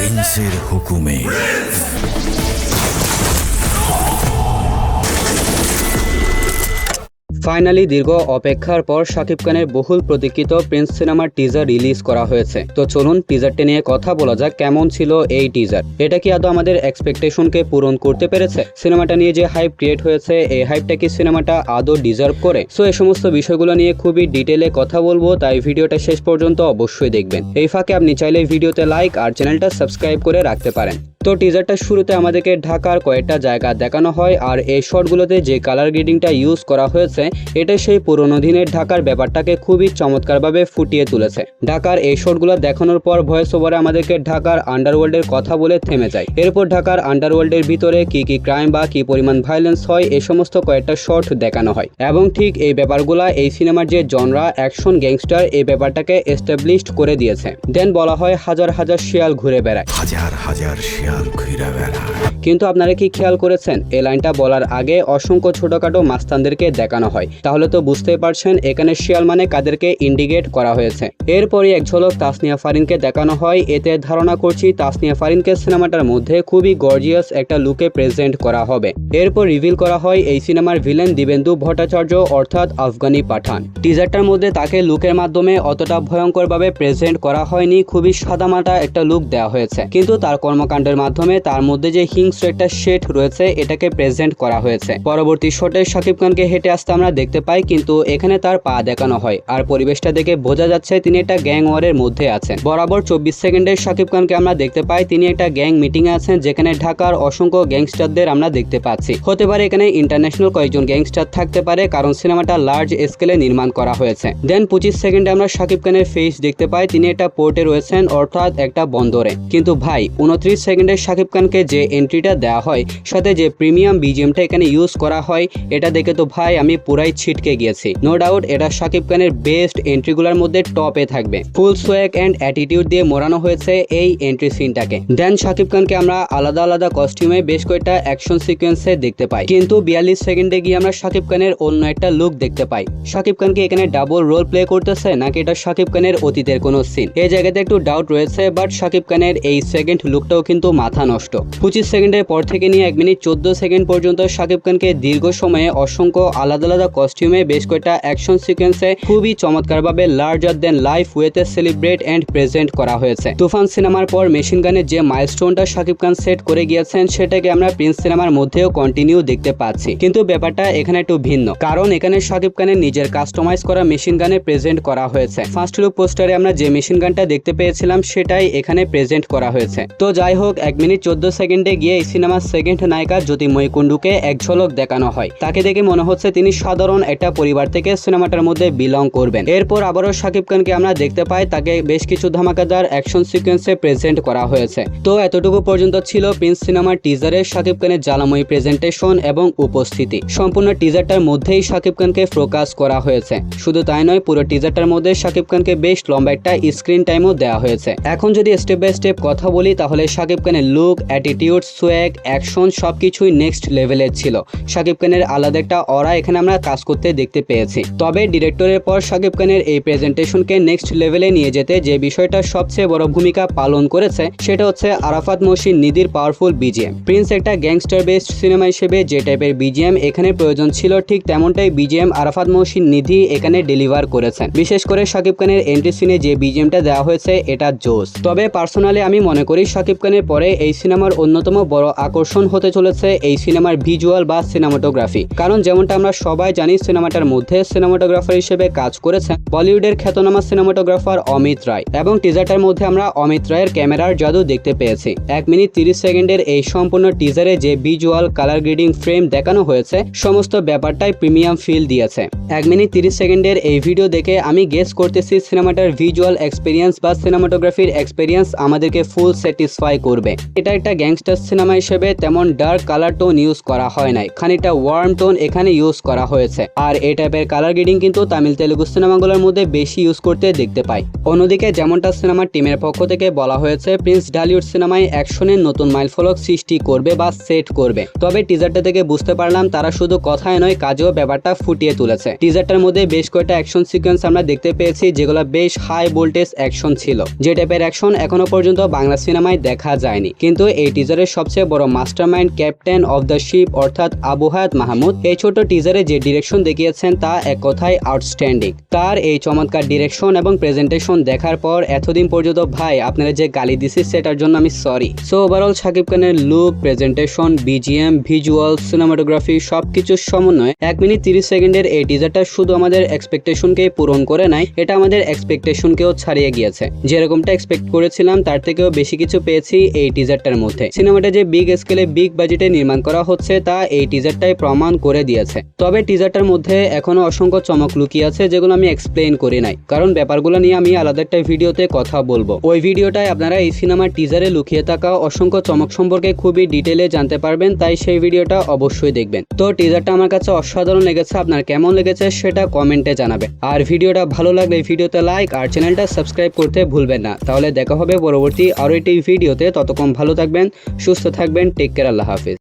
প্রিন্সের হুকুমে। ফাইনালি দীর্ঘ অপেক্ষার পর শাকিব খানের বহুল প্রতীক্ষিত প্রিন্স সিনেমার টিজার রিলিজ করা হয়েছে। তো চলুন টিজারটি নিয়ে কথা বলা যাক। কেমন ছিল এই টিজার? এটা কি আদৌ আমাদের এক্সপেকটেশনকে পূরণ করতে পেরেছে? সিনেমাটা নিয়ে যে হাইপ ক্রিয়েট হয়েছে, এই হাইপটা কি সিনেমাটা আদৌ ডিজার্ভ করে? সো এই সমস্ত বিষয়গুলো নিয়ে খুবই ডিটেলে কথা বলবো, তাই ভিডিওটা শেষ পর্যন্ত অবশ্যই দেখবেন। এই ফাঁকে আপনি চাইলে ভিডিওতে লাইক আর চ্যানেলটা সাবস্ক্রাইব করে রাখতে পারেন। তো টিজারটা শুরুতে আমাদেরকে ঢাকার কয়েকটা জায়গা দেখানো হয়, আর এই শটগুলোতে যে কালার গ্রেডিংটা ইউজ করা হয়েছে এটা সেই পুরোনো দিনের ঢাকার ব্যাপারটাকে খুবই চমৎকারভাবে ফুটিয়ে তুলেছে। ঢাকার এই শটগুলো দেখানোর পর ভয়েস ওভারে আমাদেরকে ঢাকার আন্ডারওয়ার্ল্ডের কথা বলে থেমে যায়। এরপর ঢাকার আন্ডারওয়ার্ল্ডের ভিতরে কি কি ক্রাইম বা কি পরিমাণ ভায়োলেন্স হয় এই সমস্ত কয়েকটা শট দেখানো হয়, এবং ঠিক এই ব্যাপারগুলা এই সিনেমার যে জনরা অ্যাকশন গ্যাংস্টার এই ব্যাপারটাকে এস্টাবলিশড করে দিয়েছে। দেন বলা হয় হাজার হাজার শিয়াল ঘুরে বেড়ায়, হাজার হাজার শিয়াল ঘুরে বেড়ায়। কিন্তু আপনারা কি খেয়াল করেছেন এই লাইনটা বলার আগে অসংখ্য ছোটখাটো মাস্তানদেরকে দেখানো হয়? তাহলে তো বুঝতেই পারছেন এখানে শিয়াল মানে কাদেরকে ইন্ডিকেট করা হয়েছে। এরপরই এক ঝলক তাসনিয়া ফারিনকে দেখানো হয়। এতে ধারণা করছি তাসনিয়া ফারিনকে সিনেমাটার মধ্যে খুবই গর্জিয়াস একটা লুকে প্রেজেন্ট করা হবে। এরপর রিভিল করা হয় এই সিনেমার ভিলেন দিবেন্দু ভট্টাচার্য অর্থাৎ আফগানি পাঠান। টিজারটার মধ্যে তাকে লুকের মাধ্যমে অতটা ভয়ঙ্করভাবে প্রেজেন্ট করা হয়নি, খুবই সাদামাটা একটা লুক দেওয়া হয়েছে, কিন্তু তার কর্মকাণ্ডের মাধ্যমে তার মধ্যে যে হিংস্র একটা শেড রয়েছে এটাকে প্রেজেন্ট করা হয়েছে। পরবর্তী শটে শাকিব খানকে হেঁটে আসতে আমরা দেখতে পাই, কিন্তু এখানে তার পা দেখানো হয়, আর পরিবেশটা দেখে বোঝা যাচ্ছে তিনি একটা গ্যাং ওয়ারের মধ্যে আছেন। বরাবর 24 সেকেন্ডের শাকিব খানকে আমরা দেখতে পাই তিনি একটা গ্যাং মিটিং এ আছেন, যেখানে ঢাকার অসংখ্য গ্যাংস্টারদের আমরা দেখতে পাচ্ছি। হতে পারে এখানে ইন্টারন্যাশনাল কয়েকজন গ্যাংস্টার থাকতে পারে, কারণ সিনেমাটা লার্জ স্কেলে নির্মাণ করা হয়েছে। দেন 25 সেকেন্ডে আমরা শাকিব খানের ফেস দেখতে পাই, তিনি একটা পোর্টে রয়েছেন অর্থাৎ একটা বন্দরে। কিন্তু ভাই 29 সেকেন্ডে শাকিব খানকে যে এন্ট্রিটা দেওয়া হয় সাথে যে প্রিমিয়াম বিজিএমটা এখানে ইউজ করা হয় এটা দেখে তো ভাই আমি পুরাই ছিটকে গিয়েছি। নো ডাউট এটা শাকিব খানের বেস্ট এন্ট্রিগুলোর মধ্যে টপে থাকবে। ফুল সোয়াগ এন্ড অ্যাটিটিউড দিয়ে মোড়ানো হয়েছে এই এন্ট্রি সিনটাকে। দেন শাকিব খানকে আমরা আলাদা আলাদা কস্টিউমে বেশ কয়েকটা অ্যাকশন সিকোয়েন্সে দেখতে পাই, কিন্তু 42 সেকেন্ডে গিয়ে আমরা শাকিব খানের অন্য একটা লুক দেখতে পাই। শাকিব খানকে এখানে ডাবল রোল প্লে করতেছে নাকি এটা শাকিব খানের অতীতের কোনো সিন, এই জায়গাতে একটু ডাউট রয়েছে। বাট শাকিব খানের এই সেকেন্ড লুকটাও কিন্তু মাথা নষ্ট। 25 সেকেন্ডের পর থেকে নিয়ে 1 মিনিট 14 সেকেন্ড পর্যন্ত শাকিব খানকে দীর্ঘ সময়ে অসংখ্য আলাদা আলাদা কস্টিউমে বেশ কয়েকটা অ্যাকশন সিকোয়েন্সে খুবই চমৎকারভাবে লার্জার দেন লাইফ ওয়েতে সেলিব্রেট এন্ড প্রেজেন্ট করা হয়েছে। তুফান সিনেমার পর মেশিন গানের যে মাইলস্টোনটা শাকিব খান সেট করে গিয়েছেন সেটাকে আমরা প্রিন্স সিনেমার মধ্যেও কন্টিনিউ দেখতে পাচ্ছি, কিন্তু ব্যাপারটা এখানে একটু ভিন্ন, কারণ এখানে শাকিব খানের নিজের কাস্টমাইজ করা মেশিন গানে প্রেজেন্ট করা হয়েছে। ফার্স্ট লুক পোস্টারে আমরা যে মেশিন গানটা দেখতে পেয়েছিলাম সেটাই এখানে প্রেজেন্ট করা হয়েছে। তো যাই হোক 1 মিনিট 14 সেকেন্ডে গিয়ে এই সিনেমার সেকেন্ড নায়িকা জ্যোতির্ময়ী কুণ্ডুকে এক ঝলক দেখানো হয়। তাকে দেখে মনে হচ্ছে তিনি সাধারণ একটা পরিবার থেকে সিনেমাটার মধ্যে বিলং করবেন। এরপর আবারও শাকিব খানকে আমরা দেখতে পাই, তাকে বেশ কিছু ধামাকাদার অ্যাকশন সিকোয়েন্সে প্রেজেন্ট করা হয়েছে। তো এতটুকু পর্যন্ত ছিল প্রিন্স সিনেমার টিজারে শাকিব খানের জ্বালাময়ী প্রেজেন্টেশন এবং উপস্থিতি। সম্পূর্ণ টিজারটার মধ্যেই শাকিব খানকে ফোকাস করা হয়েছে। শুধু তাই নয়, পুরো টিজারটার মধ্যে শাকিব খানকে বেশ লম্বা একটা স্ক্রিন টাইমও দেওয়া হয়েছে। এখন যদি স্টেপ বাই স্টেপ কথা বলি তাহলে শাকিব খানের লুক, অ্যাটিটিউড, সোয়াগ, অ্যাকশন সবকিছুই নেক্সট লেভেলের ছিল। শাকিব খানের আলাদা একটা অরা এখানে আমরা কাজ করতে দেখতে পেয়েছি। তবে ডিরেক্টরের পর শাকিব খানের এই প্রেজেন্টেশনকে নেক্সট লেভেলে নিয়ে যেতে যে বিষয়টা সবচেয়ে বড় ভূমিকা পালন করেছে সেটা হচ্ছে আরাফাত মহসিন নিধির পাওয়ারফুল বিজিএম। প্রিন্স একটা গ্যাংস্টার বেসড সিনেমা হিসেবে যে টাইপের বিজিএম এখানে প্রয়োজন ছিল ঠিক তেমনটাই বিজিএম আরাফাত মহসিন নিধি এখানে ডেলিভার করেছেন। বিশেষ করে শাকিব খানের এন্ট্রি সিনে যে বিজিএমটা দেওয়া হয়েছে এটা জোস। তবে পার্সোনালি আমি মনে করি শাকিব খানের পরে এই সিনেমার অন্যতম বড় আকর্ষণ হতে চলেছে এই সিনেমার ভিজুয়াল বা সিনেমাটোগ্রাফি, কারণ যেমনটা আমরা সবাই জানি সিনেমাটার মধ্যে সিনেমাটোগ্রাফার হিসেবে কাজ করেছেন বলিউডের খ্যাতনামা সিনেমাটোগ্রাফার অমিত রায়, এবং টিজারটার মধ্যে আমরা অমিত রায়ের ক্যামেরার জাদু দেখতে পেয়েছি। 1 মিনিট 30 সেকেন্ডের এই সম্পূর্ণ টিজারে যে ভিজুয়াল, কালার গ্রেডিং, ফ্রেম দেখানো হয়েছে সমস্ত ব্যাপারটাই প্রিমিয়াম ফিল দিয়েছে। 1 মিনিট 30 সেকেন্ডের এই ভিডিও দেখে আমি গেস করতেছি সিনেমাটার ভিজুয়াল এক্সপিরিয়েন্স বা সিনেমাটোগ্রাফির এক্সপিরিয়েন্স আমাদেরকে ফুল স্যাটিসফাই করবে। এটা একটা গ্যাংস্টার সিনেমা হিসেবে তেমন ডার্ক কালার টোন ইউজ করা হয় নাই, খানিকটা ওয়ার্ম টোন এখানে ইউজ করা হয়েছে। আর এই টাইপের কালার গ্রেডিং কিন্তু তামিল তেলুগু সিনেমাগুলোর মধ্যে বেশি ইউজ করতে দেখতে পাই। অন্যদিকে যেমনটা সিনেমার টিমের পক্ষ থেকে বলা হয়েছে, প্রিন্স ঢালিউড সিনেমায় অ্যাকশনের নতুন মাইলফলক সৃষ্টি করবে বা সেট করবে। তবে টিজারটা থেকে বুঝতে পারলাম তারা শুধু কথায় নয় কাজেও ব্যাপারটা ফুটিয়ে তুলেছে। টিজারটার মধ্যে বেশ কয়েকটা অ্যাকশন সিকোয়েন্স আমরা দেখতে পেয়েছি যেগুলো বেশ হাই ভোল্টেজ অ্যাকশন ছিল, যে টাইপের অ্যাকশন এখনো পর্যন্ত বাংলা সিনেমায় দেখা যায়নি। কিন্তু এই টিজারের সবচেয়ে বড় mastermind captain of the ship অর্থাৎ আবু হায়াত মাহমুদ এই ছোট টিজারে যে ডিরেকশন দেখিয়েছেন তা এক কথায় আউটস্ট্যান্ডিং। তার এই চমৎকার ডিরেকশন এবং প্রেজেন্টেশন দেখার পর এতদিন পর্যন্ত ভাই আপনারা যে গালি দিছি সেটার জন্য আমি সরি। সো ওভারঅল শাকিব খানের look, presentation, BGM, visual, cinematography সবকিছুর সমন্বয়ে 1 মিনিট 30 সেকেন্ডের এই টিজারটা শুধু আমাদের এক্সপেকটেশনকে পূরণ করে নাই, এটা আমাদের এক্সপেকটেশনকেও ছাড়িয়ে গিয়েছে। যেরকমটা এক্সপেক্ট করেছিলাম তার থেকেও বেশি কিছু পেয়েছি এই টিজারটার মধ্যে। সিনেমাটা যে বিগ স্কেলে বিগ বাজেটে নির্মাণ করা হচ্ছে তা এই টিজারটাই প্রমাণ করে দিয়েছে। তবে টিজারটার মধ্যে এখনো অসংখ্য চমক লুকিয়ে আছে যেগুলো আমি এক্সপ্লেইন করি নাই, কারণ ব্যাপারগুলো নিয়ে আমি আলাদা একটা ভিডিওতে কথা বলবো। ওই ভিডিওটায় আপনারা এই সিনেমার টিজারে লুকিয়ে থাকা অসংখ্য চমক সম্পর্কে খুবই ডিটেলে জানতে পারবেন, তাই সেই ভিডিওটা অবশ্যই দেখবেন। তো টিজারটা আমার কাছে অসাধারণ লেগেছে, আপনার কেমন লেগেছে সেটা কমেন্টে জানাবে। আর ভিডিওটা ভালো লাগলে ভিডিওতে লাইক আর চ্যানেলটা সাবস্ক্রাইব করতে ভুলবেন না। তাহলে দেখা হবে পরবর্তী আরো একটি ভিডিওতে। ততক্ষণ ভালো থাকবেন, সুস্থ থাকবেন, টেক কেয়ার, আল্লাহ হাফেজ।